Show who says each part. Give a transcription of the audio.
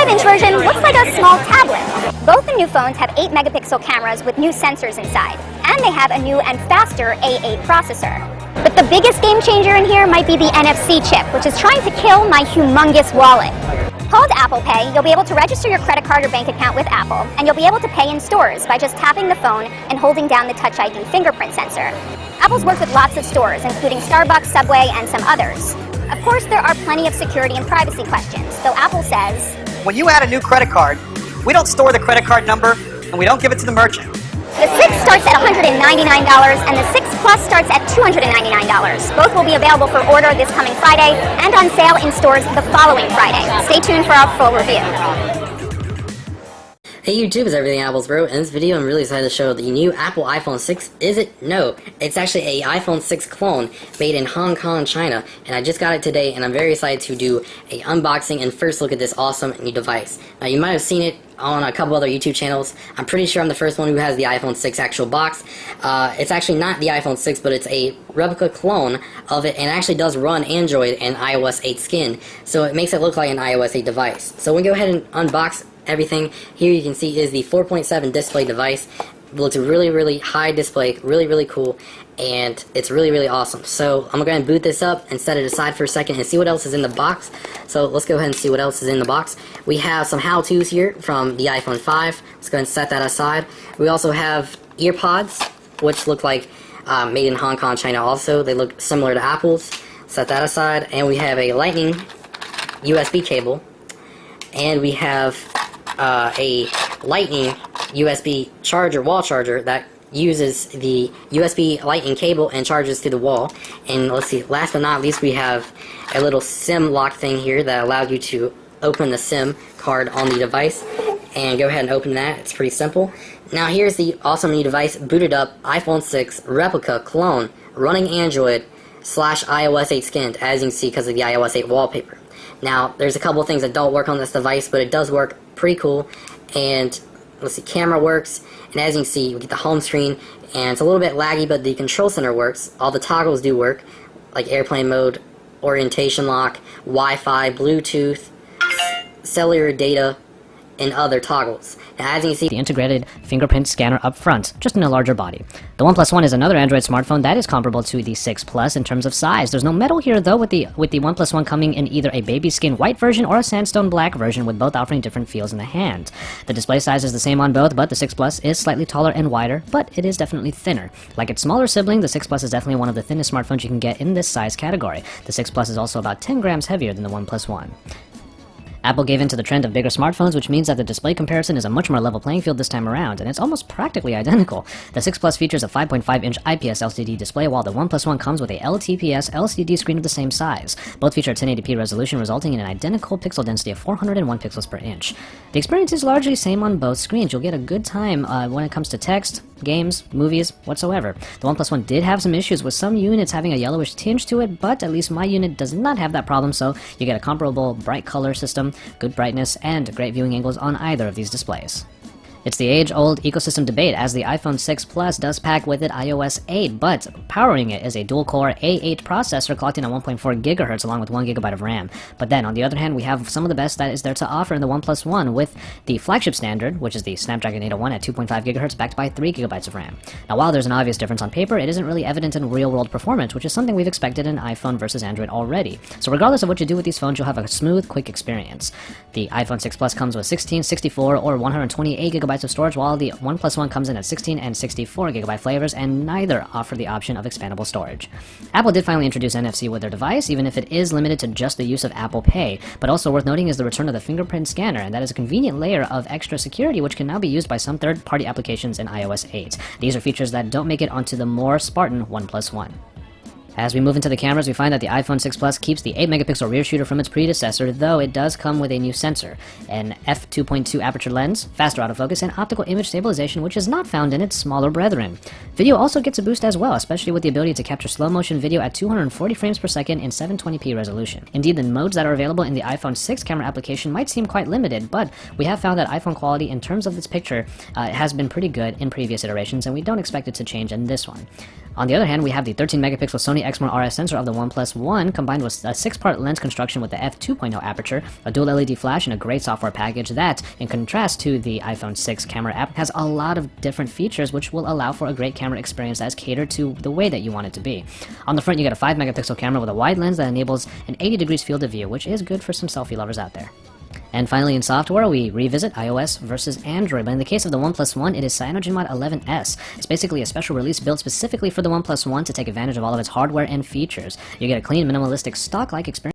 Speaker 1: 5-inch version looks like a small tablet. Both the new phones have 8-megapixel cameras with new sensors inside, and they have a new and faster A8 processor. But the biggest game changer in here might be the NFC chip, which is trying to kill my humongous wallet. Called Apple Pay, you'll be able to register your credit card or bank account with Apple, and you'll be able to pay in stores by just tapping the phone and holding down the Touch ID fingerprint sensor. Apple's worked with lots of stores, including Starbucks, Subway, and some others. Of course, there are plenty of security and privacy questions, though Apple says,
Speaker 2: when you add a new credit card, we don't store the credit card number, and we don't give it to the merchant.
Speaker 1: The 6 starts at $199, and the 6 Plus starts at $299. Both will be available for order this coming Friday, and on sale in stores the following Friday. Stay tuned for our full review.
Speaker 3: Hey YouTube, it's Everything Apples Bro. In this video, I'm really excited to show the new Apple iPhone 6. Is it? No. It's actually a iPhone 6 clone made in Hong Kong, China. And I just got it today, and I'm very excited to do a unboxing and first look at this awesome new device. Now, you might have seen it on a couple other YouTube channels. I'm pretty sure I'm the first one who has the iPhone 6 actual box. It's actually not the iPhone 6, but it's a replica clone of it, and it actually does run Android and iOS 8 skin. So it makes it look like an iOS 8 device. So we'll go ahead and unbox everything. Here you can see is the 4.7 display device. It looks really high display, really cool, and it's really awesome. So I'm gonna go ahead and boot this up and set it aside for a second and see what else is in the box. So let's go ahead and see what else is in the box. We have some how-tos here from the iPhone 5. Let's go ahead and set that aside. We also have ear pods, which look like made in Hong Kong, China also. They look similar to Apple's. Set that aside. And we have a Lightning USB cable, and we have a Lightning USB charger, wall charger, that uses the USB Lightning cable and charges through the wall. And let's see, last but not least, we have a little SIM lock thing here that allows you to open the SIM card on the device. And go ahead and open that. It's pretty simple. Now here's the awesome new device, booted up iPhone 6 replica clone running Android / iOS 8 skinned, as you can see because of the iOS 8 wallpaper. Now, there's a couple of things that don't work on this device, but it does work pretty cool. And let's see, camera works, and as you can see, we get the home screen, and it's a little bit laggy, but the control center works. All the toggles do work, like airplane mode, orientation lock, Wi-Fi, Bluetooth, cellular data, and other toggles. Now, as you can see,
Speaker 4: the integrated fingerprint scanner up front, just in a larger body. The OnePlus One is another Android smartphone that is comparable to the 6 Plus in terms of size. There's no metal here though, with the OnePlus One coming in either a baby skin white version or a sandstone black version, with both offering different feels in the hand. The display size is the same on both, but the 6 Plus is slightly taller and wider, but it is definitely thinner. Like its smaller sibling, the 6 Plus is definitely one of the thinnest smartphones you can get in this size category. The 6 Plus is also about 10 grams heavier than the OnePlus One. Apple gave in to the trend of bigger smartphones, which means that the display comparison is a much more level playing field this time around, and it's almost practically identical. The 6 Plus features a 5.5-inch IPS LCD display, while the OnePlus One comes with a LTPS LCD screen of the same size. Both feature 1080p resolution, resulting in an identical pixel density of 401 pixels per inch. The experience is largely same on both screens. You'll get a good time when it comes to text, games, movies, whatsoever. The OnePlus One did have some issues with some units having a yellowish tinge to it, but at least my unit does not have that problem, so you get a comparable bright color system, good brightness, and great viewing angles on either of these displays. It's the age-old ecosystem debate, as the iPhone 6 Plus does pack with it iOS 8, but powering it is a dual-core A8 processor clocked in at 1.4 GHz along with 1 GB of RAM. But then, on the other hand, we have some of the best that is there to offer in the OnePlus One, with the flagship standard, which is the Snapdragon 801 at 2.5 GHz backed by 3 GB of RAM. Now, while there's an obvious difference on paper, it isn't really evident in real-world performance, which is something we've expected in iPhone versus Android already. So regardless of what you do with these phones, you'll have a smooth, quick experience. The iPhone 6 Plus comes with 16, 64, or 128 GB of storage, while the OnePlus One comes in at 16 and 64 GB flavors, and neither offer the option of expandable storage. Apple did finally introduce NFC with their device, even if it is limited to just the use of Apple Pay. But also worth noting is the return of the fingerprint scanner, and that is a convenient layer of extra security which can now be used by some third-party applications in iOS 8. These are features that don't make it onto the more Spartan OnePlus One. As we move into the cameras, we find that the iPhone 6 Plus keeps the 8-megapixel rear shooter from its predecessor, though it does come with a new sensor, an f2.2 aperture lens, faster autofocus, and optical image stabilization, which is not found in its smaller brethren. Video also gets a boost as well, especially with the ability to capture slow-motion video at 240 frames per second in 720p resolution. Indeed, the modes that are available in the iPhone 6 camera application might seem quite limited, but we have found that iPhone quality in terms of its picture has been pretty good in previous iterations, and we don't expect it to change in this one. On the other hand, we have the 13 megapixel Sony Exmor RS sensor of the OnePlus One combined with a 6-part lens construction with the f2.0 aperture, a dual LED flash, and a great software package that, in contrast to the iPhone 6 camera app, has a lot of different features which will allow for a great camera experience that is catered to the way that you want it to be. On the front, you get a 5 megapixel camera with a wide lens that enables an 80 degrees field of view, which is good for some selfie lovers out there. And finally, in software, we revisit iOS versus Android, but in the case of the OnePlus One, it is CyanogenMod 11S. It's basically a special release built specifically for the OnePlus One to take advantage of all of its hardware and features. You get a clean, minimalistic, stock-like experience